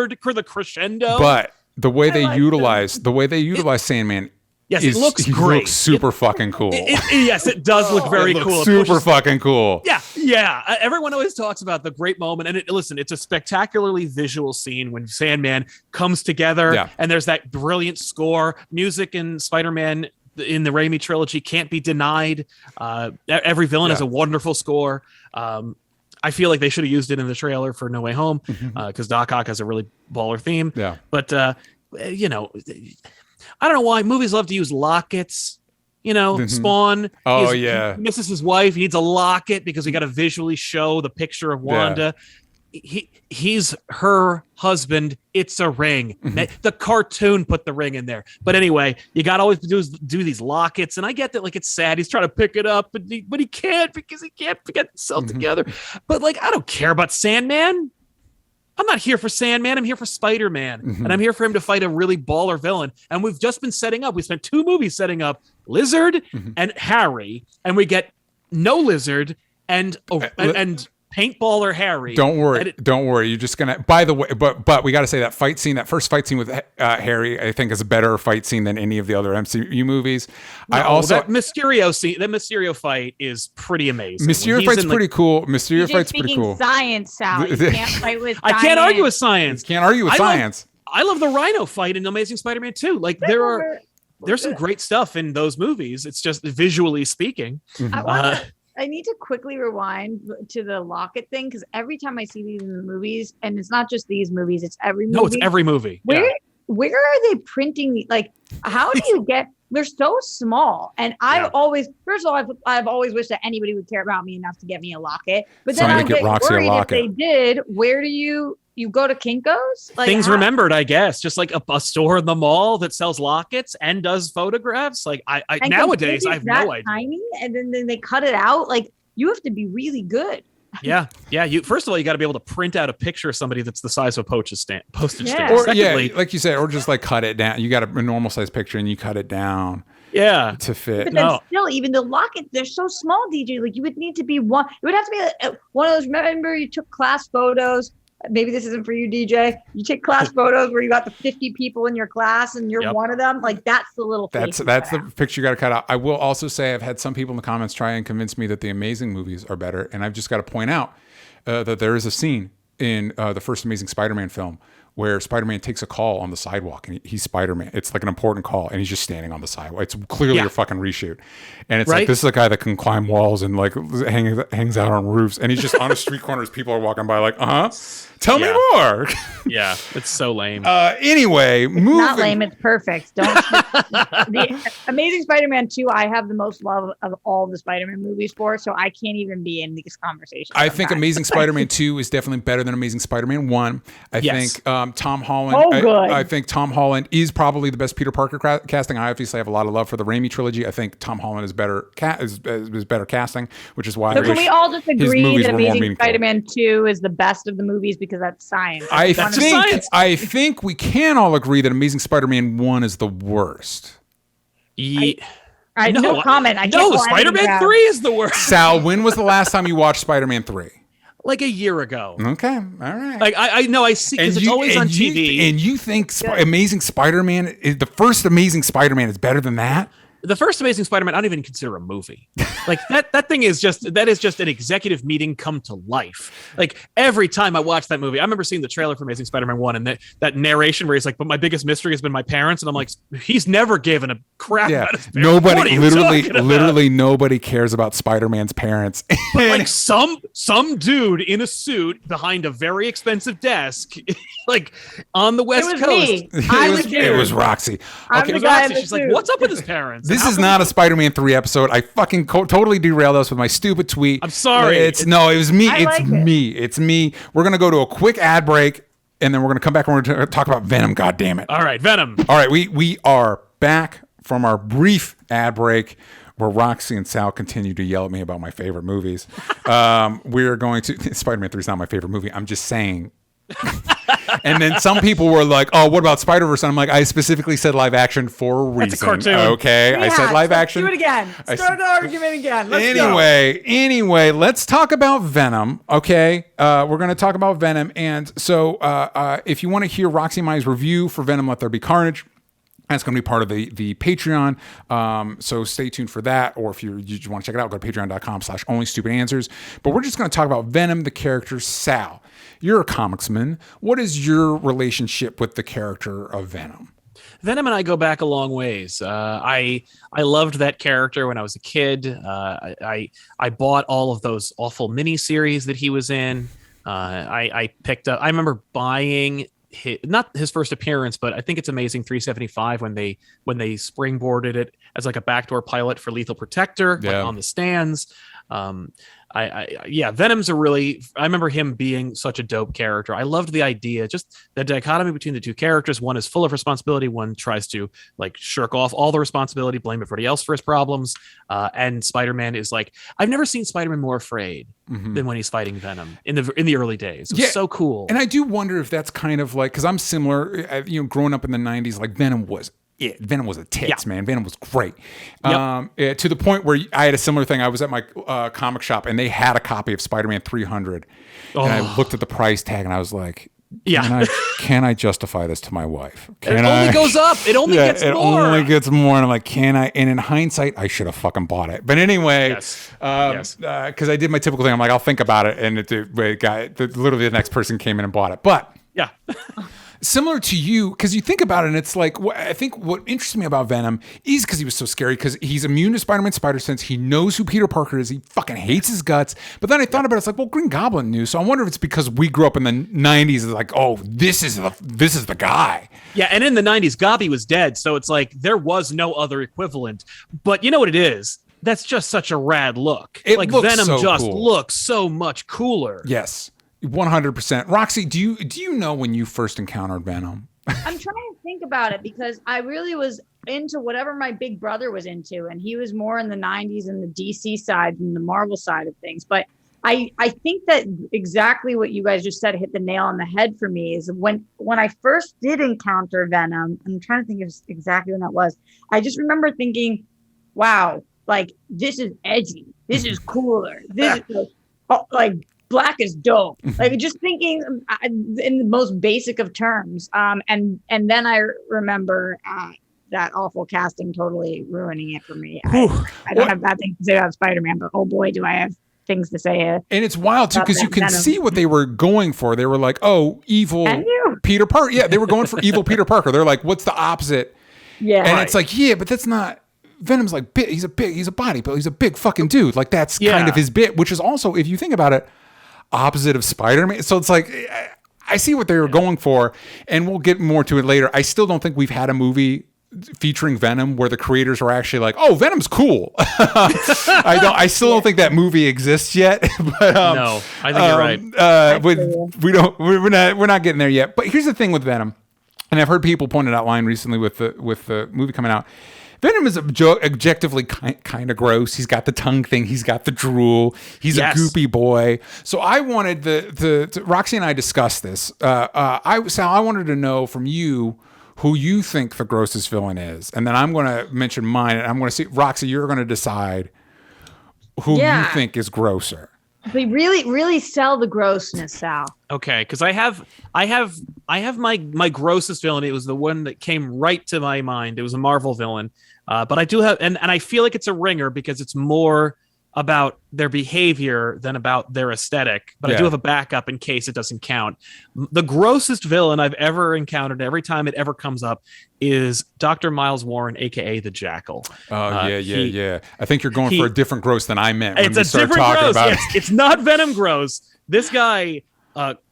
the crescendo.
But the way they utilize Sandman,
it looks great.
He looks super fucking cool.
Yes, it does look very cool.
Super fucking cool.
Yeah. Everyone always talks about the great moment, and it's a spectacularly visual scene when Sandman comes together, and there's that brilliant score, music, in Spider-Man in the Raimi trilogy can't be denied. Every villain has a wonderful score. I feel like they should have used it in the trailer for No Way Home because Doc Ock has a really baller theme.
Yeah.
But, I don't know why movies love to use lockets. Spawn. He misses his wife. He needs a locket because we got to visually show the picture of Wanda. He's her husband. It's a ring. The cartoon put the ring in there. But anyway, you got to always do these lockets. And I get that, like, it's sad. He's trying to pick it up, but he can't because he can't get himself together. But, like, I don't care about Sandman. I'm not here for Sandman. I'm here for Spider-Man. And I'm here for him to fight a really baller villain. And we've just been setting up. We spent 2 movies setting up Lizard and Harry. And we get no Lizard and paintballer Harry.
Don't worry. You're just gonna. By the way, but we got to say that first fight scene with Harry, I think is a better fight scene than any of the other MCU movies. That
Mysterio scene, that Mysterio fight is pretty amazing.
Mysterio fight's pretty cool. Mysterio fight's pretty cool.
Science, Sal. You can't fight with.
I can't argue with science.
I
love the Rhino fight in Amazing Spider-Man 2. Like there's some great stuff in those movies. It's just visually speaking.
I need to quickly rewind to the locket thing because every time I see these in the movies, and it's not just these movies, it's every movie.
No, it's every movie.
Where are they printing? Like, how do you get? They're so small, and I've always wished that anybody would care about me enough to get me a locket. But then I get worried if they did. Where do you go to Kinko's? Like,
Things Remembered, I guess, just like a store in the mall that sells lockets and does photographs. Like I nowadays, I have no idea.
Tiny, and then they cut it out. Like you have to be really good.
Yeah. You first of all, you got to be able to print out a picture of somebody that's the size of a postage stamp.
Or secondly, like you said, or just like cut it down. You got a normal size picture and you cut it down.
Yeah,
to fit.
But then still, even the lockets, they're so small, DJ. Like you would need to be one. It would have to be one of those. Remember, you took class photos. Maybe this isn't for you, DJ. You take class photos where you got the 50 people in your class and you're one of them. Like that's the little.
That's the picture you got to cut out. I will also say I've had some people in the comments try and convince me that the Amazing movies are better, and I've just got to point out that there is a scene in the first Amazing Spider-Man film where Spider-Man takes a call on the sidewalk and he's Spider-Man. It's like an important call and he's just standing on the sidewalk. It's clearly a fucking reshoot. And it's like, this is a guy that can climb walls and like hangs out on roofs. And he's just on a street corner as people are walking by like, Tell me more.
Yeah, it's so lame.
Anyway,
it's not lame. It's perfect. Don't. The Amazing Spider-Man 2, I have the most love of all the Spider-Man movies for, so I can't even be in these conversations.
I think Amazing Spider-Man 2 is definitely better than Amazing Spider-Man 1. I think Tom Holland.
Good.
I think Tom Holland is probably the best Peter Parker casting. I obviously have a lot of love for the Raimi trilogy. I think Tom Holland is better better casting, which is why.
So can we all just agree that Amazing Spider-Man 2 is the best of the movies because that's science?
I think we can all agree that Amazing Spider-Man 1 is the worst.
No comment.
Spider-Man 3 is the worst.
Sal, when was the last time you watched Spider-Man 3?
Like a year ago.
Okay, all right.
Like I know I see because it's always on TV.
And you think Amazing Spider-Man the first Amazing Spider-Man is better than that?
The first Amazing Spider-Man, I don't even consider a movie. Like that thing is just an executive meeting come to life. Like every time I watch that movie, I remember seeing the trailer for Amazing Spider-Man 1 and that narration where he's like, but my biggest mystery has been my parents. And I'm like, he's never given a crap about his parents.
Nobody, literally nobody cares about Spider-Man's parents.
But like some dude in a suit behind a very expensive desk, like on the West Coast.
It was Roxy.
Okay,
she's like, what's up with his parents?
This is not a Spider-Man 3 episode. I fucking totally derailed us with my stupid tweet.
I'm sorry.
It was me. It's me. We're going to go to a quick ad break, and then we're going to come back and we're going to talk about Venom. God damn it.
All right, Venom.
All right, we are back from our brief ad break where Roxy and Sal continue to yell at me about my favorite movies. We're going to... Spider-Man 3 is not my favorite movie. I'm just saying... And then some people were like, "Oh, what about Spider-Verse?" And I'm like, "I specifically said live action for a reason."
That's a cartoon.
Okay, I said live action.
Do it again. Start the argument again.
Anyway, let's talk about Venom. Okay, we're going to talk about Venom, and so if you want to hear Roxy and Mai's review for Venom: Let There Be Carnage, that's going to be part of the Patreon. So stay tuned for that. Or if you just want to check it out, go to patreon.com/onlystupidanswers. But we're just going to talk about Venom, the character. Sal, you're a comicsman. What is your relationship with the character of Venom?
Venom and I go back a long ways. I loved that character when I was a kid. I bought all of those awful miniseries that he was in. I picked up. I remember buying not his first appearance, but I think it's Amazing 375 when they springboarded it as like a backdoor pilot for Lethal Protector on the stands. Venom's I remember him being such a dope character. I loved the idea, just the dichotomy between the two characters. One is full of responsibility. One tries to like shirk off all the responsibility, blame everybody else for his problems. And Spider-Man is like, I've never seen Spider-Man more afraid than when he's fighting Venom in the early days. It was so cool. And
I do wonder if that's kind of like, cause I'm similar, growing up in the 90s, like Venom was Venom was a tits, man. Venom was great. To the point where I had a similar thing. I was at my comic shop and they had a copy of Spider-Man 300. And I looked at the price tag and I was like, can I justify this to my wife?
It only goes up. It only gets more. It
only gets more. And I'm like, can I? And in hindsight, I should have fucking bought it. But anyway, because I did my typical thing. I'm like, I'll think about it. And literally the next person came in and bought it. But similar to you, because you think about it, and it's like, I think what interests me about Venom is because he was so scary, because he's immune to Spider-Man's spider sense. He knows who Peter Parker is. He fucking hates his guts. But then I thought about it, it's like, well, Green Goblin knew. So I wonder if it's because we grew up in the 90s. It's like, oh, this is the guy.
Yeah, and in the 90s, Gobby was dead. So it's like there was no other equivalent. But you know what it is? That's just such a rad look. Venom looks so much cooler.
Yes. 100%. Roxy, do you know when you first encountered Venom?
I'm trying to think about it because I really was into whatever my big brother was into, and he was more in the 90s and the DC side than the Marvel side of things. But I think that exactly what you guys just said hit the nail on the head for me is when I first did encounter Venom. I'm trying to think of exactly when that was. I just remember thinking, wow, like this is edgy. This is cooler. This is like Black is dope. Like just thinking in the most basic of terms. And then I remember that awful casting totally ruining it for me. I don't have bad things to say about Spider-Man, but oh boy, do I have things to say.
And it's wild too, because you can see what they were going for. They were like, oh, evil Peter Parker. Yeah, they were going for evil Peter Parker. They're like, what's the opposite? Yeah. And it's like, yeah, but that's not... Venom's like big. He's a body, but he's a big fucking dude. Like that's kind of his bit, which is also, if you think about it, opposite of Spider-Man. So it's like, I see what they were going for, and we'll get more to it later. I still don't think we've had a movie featuring Venom where the creators were actually like, "Oh, Venom's cool." I still don't think that movie exists yet. But,
no, I think you're right.
We're not getting there yet. But here's the thing with Venom, and I've heard people point it out line recently with the movie coming out. Venom is objectively kind of gross. He's got the tongue thing. He's got the drool. He's a goopy boy. So I wanted Roxy and I discussed this. Sal, I wanted to know from you who you think the grossest villain is. And then I'm going to mention mine. And I'm going to see, Roxy, you're going to decide who you think is grosser.
They really sell the grossness, Sal.
Okay, because I have my grossest villain. It was the one that came right to my mind. It was a Marvel villain. But I do have, and I feel like it's a ringer because it's more about their behavior than about their aesthetic. But I do have a backup in case it doesn't count. The grossest villain I've ever encountered, every time it ever comes up, is Dr. Miles Warren, aka the Jackal.
Oh, yeah. I think you're going for a different gross than I meant.
It's a different gross. It's not Venom gross. This guy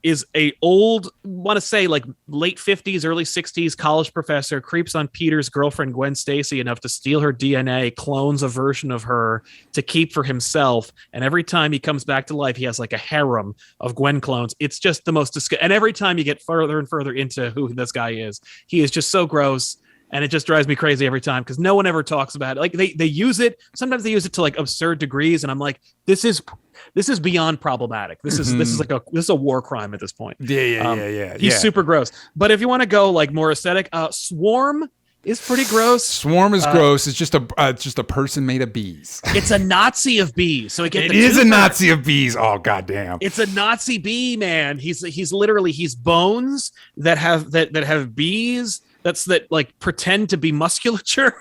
is a old, want to say like late 50s, early 60s college professor, creeps on Peter's girlfriend Gwen Stacy enough to steal her DNA, clones a version of her to keep for himself. And every time he comes back to life, he has like a harem of Gwen clones. It's just the most and every time you get further and further into who this guy is, he is just so gross. And it just drives me crazy every time because no one ever talks about it. Like they use it. Sometimes they use it to like absurd degrees. And I'm like, this is beyond problematic. This is a war crime at this point.
Yeah.
He's super gross. But if you want to go like more aesthetic, Swarm is pretty gross.
Swarm is gross. It's just a person made of bees.
It's a Nazi of bees. So
it is a Nazi of bees. Oh goddamn!
It's a Nazi bee man. He's literally bones that have bees. That like pretend to be musculature,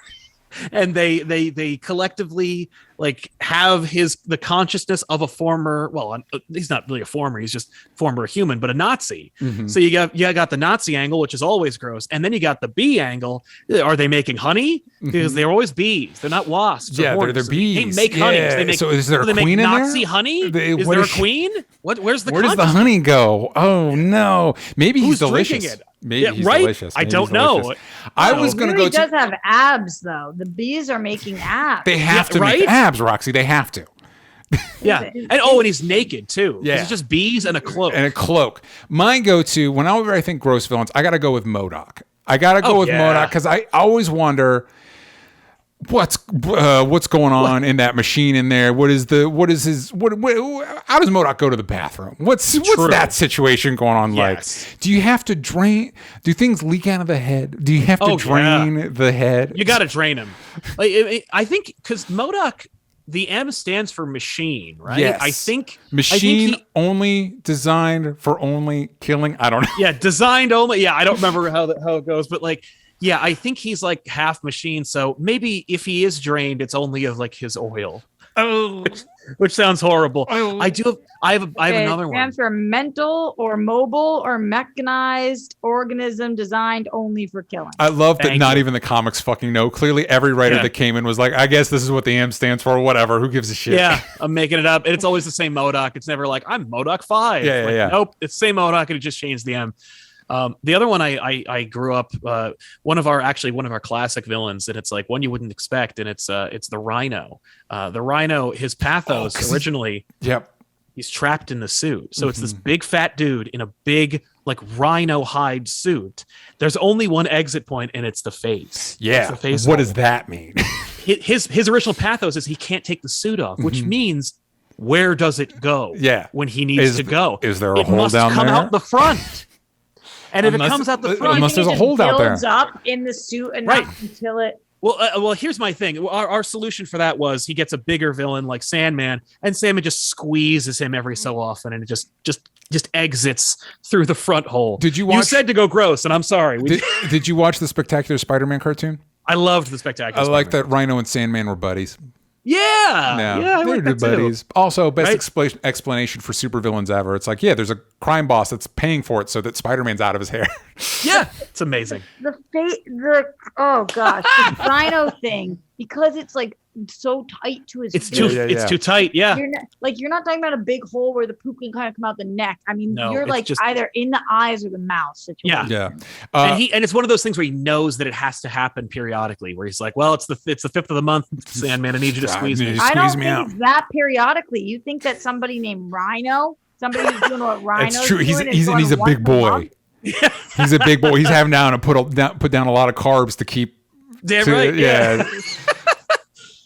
and they collectively like have the consciousness of a former. Well, he's not really a former. He's just former human, but a Nazi. Mm-hmm. So you got the Nazi angle, which is always gross, and then you got the bee angle. Are they making honey? Because they're always bees. They're not wasps.
Yeah, they're bees.
They make honey.
So is there a queen in
Nazi
there?
honey? Is there a queen? Where's the?
Where does the honey go? Oh no! Maybe he's delicious.
Drinking it?
Maybe he's delicious.
I don't know.
I was going to go. He does have abs, though. The bees are making abs.
They have to make abs, Roxy. They have to.
Yeah, and he's naked too. Yeah, it's just bees and a cloak. My go-to whenever I think gross villains, I got to go with MODOK. MODOK because I always wonder what's going on in that machine in there. How does MODOK go to the bathroom? What's that situation going on? Yes.
Like, do you have to drain? Do things leak out of the head? Do you have to drain the head?
You got to drain him. Like, I think because MODOK, the M stands for machine, right?
Yes.
I think
only designed for only killing. I don't know.
Yeah, designed only. Yeah, I don't remember how it goes, but like. Yeah, I think he's like half machine. So maybe if he is drained, it's only of like his oil. Oh, which sounds horrible. Oh. I have another one.
Stands for mental or mobile or mechanized organism designed only for killing.
I love that not even the comics fucking know. Clearly, every writer that came in was like, I guess this is what the M stands for or whatever. Who gives a shit?
Yeah, I'm making it up. And it's always the same MODOK. It's never like, I'm MODOK 5.
Yeah.
Nope, it's the same MODOK and it just changed the M. The other one I grew up one of our classic villains, and it's like one you wouldn't expect, and it's the Rhino. The Rhino, his pathos originally, he's trapped in the suit, so it's this big fat dude in a big like rhino hide suit. There's only one exit point, and it's the face.
Yeah, the face. What does that mean?
his original pathos is he can't take the suit off, which means. Where does it go?
Yeah,
when he needs to go,
is there a hole down there? It must
come out the front. And if it comes out the front,
unless there's a hold out there,
builds up in the suit and not until it.
Well, here's my thing. Our solution for that was he gets a bigger villain like Sandman, and Sandman just squeezes him every so often, and it just exits through the front hole.
Did you watch?
You said to go gross, and I'm sorry.
Did you watch the Spectacular Spider-Man cartoon?
I loved the Spectacular.
I like that Rhino and Sandman were buddies.
Yeah,
they're good buddies. Also, best explanation for supervillains ever. It's like, there's a crime boss that's paying for it so that Spider-Man's out of his hair.
Yeah, it's amazing.
The Rhino thing because it's like so tight to his
It's
face.
it's too tight. Yeah.
You're not talking about a big hole where the poop can kind of come out the neck. I mean,
No,
you're
it's
like
just-
either in the eyes or the mouth situation.
Yeah.
And it's one of those things where he knows that it has to happen periodically, where he's like, well, it's the 5th of the month, Sandman, I need you to squeeze me.
I don't think that periodically. You think that somebody named Rhino, somebody who's doing what Rhino's
It's true.
doing,
He's a big boy. He's a big boy. He's having to put down a lot of carbs to keep.
Damn right. Yeah.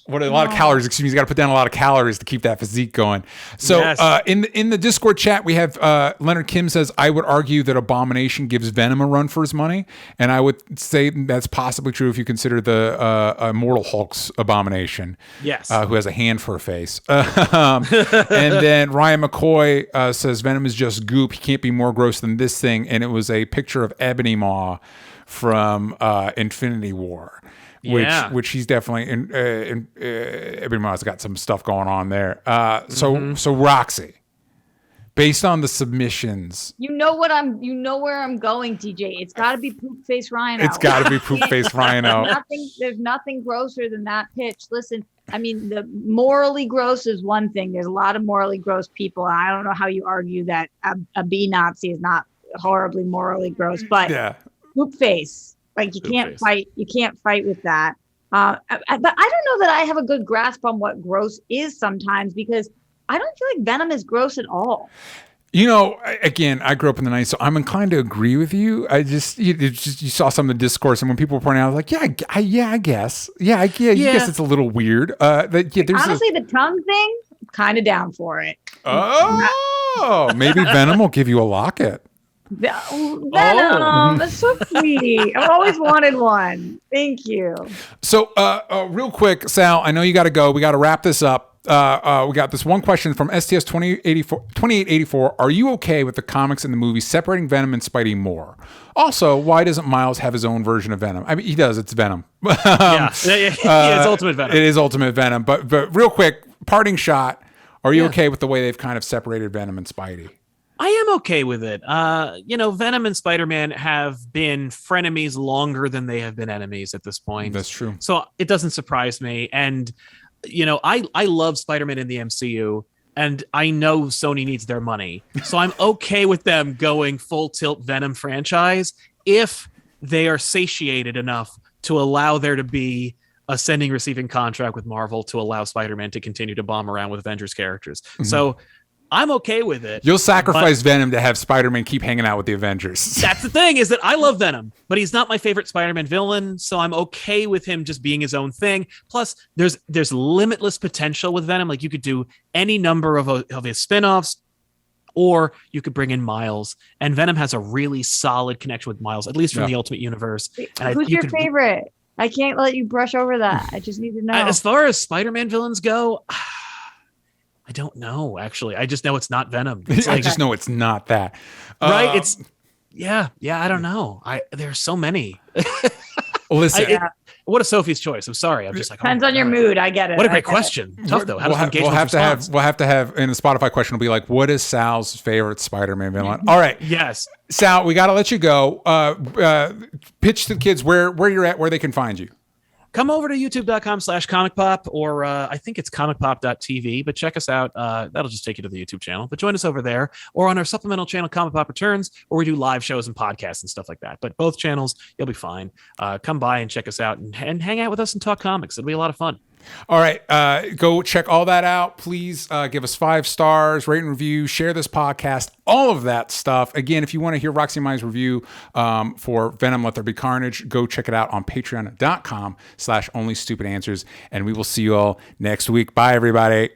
A lot of calories. Excuse me. He's got to put down a lot of calories to keep that physique going. So
Yes.
in the Discord chat, we have Leonard Kim says, I would argue that Abomination gives Venom a run for his money, and I would say that's possibly true if you consider the Immortal Hulk's Abomination.
Yes.
Who has a hand for a face. And then Ryan McCoy says Venom is just goop. He can't be more gross than this thing. And it was a picture of Ebony Maw from Infinity War. Which he's definitely in Ebony Maw's got some stuff going on there. So Roxy, based on the submissions,
you know where I'm going, TJ. It's got to be Poop Face Rhino.
It's got to be Poop Face Rhino.
There's nothing grosser than that pitch. Listen, I mean, the morally gross is one thing. There's a lot of morally gross people. I don't know how you argue that a bee Nazi is not horribly morally gross, but Poop Face. Like you can't fight with that. But I don't know that I have a good grasp on what gross is sometimes, because I don't feel like Venom is gross at all.
You know, again, I grew up in the 90s, so I'm inclined to agree with you. You saw some of the discourse, and when people were pointing out, I was like, I guess. I guess it's a little weird.
Honestly, the tongue thing, kind of down for it.
Oh, maybe Venom will give you a locket.
Venom, that's so sweet. I've always wanted one. Thank you.
So, real quick, Sal, I know you got to go. We got to wrap this up. We got this one question from STS 2884. Are you okay with the comics and the movies separating Venom and Spidey more? Also, why doesn't Miles have his own version of Venom? I mean, he does. It's Venom.
It's Ultimate Venom.
It is Ultimate Venom. But real quick, parting shot. Are you okay with the way they've kind of separated Venom and Spidey?
I am okay with it. Venom and Spider-Man have been frenemies longer than they have been enemies at this point.
That's true.
So it doesn't surprise me. And, I love Spider-Man in the MCU, and I know Sony needs their money. So I'm okay with them going full tilt Venom franchise if they are satiated enough to allow there to be a sending receiving contract with Marvel to allow Spider-Man to continue to bomb around with Avengers characters. Mm-hmm. So I'm okay with it.
You'll sacrifice Venom to have Spider-Man keep hanging out with the Avengers.
That's the thing, is that I love Venom, but he's not my favorite Spider-Man villain, so I'm okay with him just being his own thing. Plus, there's limitless potential with Venom. Like, you could do any number of his spin-offs, or you could bring in Miles. And Venom has a really solid connection with Miles, at least from the Ultimate Universe. And
Who's your favorite? I can't let you brush over that. I just need to know.
As far as Spider-Man villains go, I don't know, actually. I just know it's not Venom.
I just know it's not that.
Right? It's I don't know. There's so many.
Listen.
What a Sophie's choice. I'm sorry. I'm just like,
depends on your mood. I get it.
What a great question. Tough though. How does engage
we'll have to have in the Spotify question will be like, what is Sal's favorite Spider-Man villain? All right.
Yes.
Sal, we got to let you go. Pitch to the kids where you're at, where they can find you.
Come over to youtube.com/comicpop, or I think it's comicpop.tv, but check us out. That'll just take you to the YouTube channel. But join us over there, or on our supplemental channel, Comic Pop Returns, where we do live shows and podcasts and stuff like that. But both channels, you'll be fine. Come by and check us out and hang out with us and talk comics. It'll be a lot of fun.
All right. Go check all that out. Please give us 5 stars, rate and review, share this podcast, all of that stuff. Again, if you want to hear Roxy and Mai's review for Venom Let There Be Carnage, go check it out on patreon.com/onlystupidanswers. And we will see you all next week. Bye, everybody.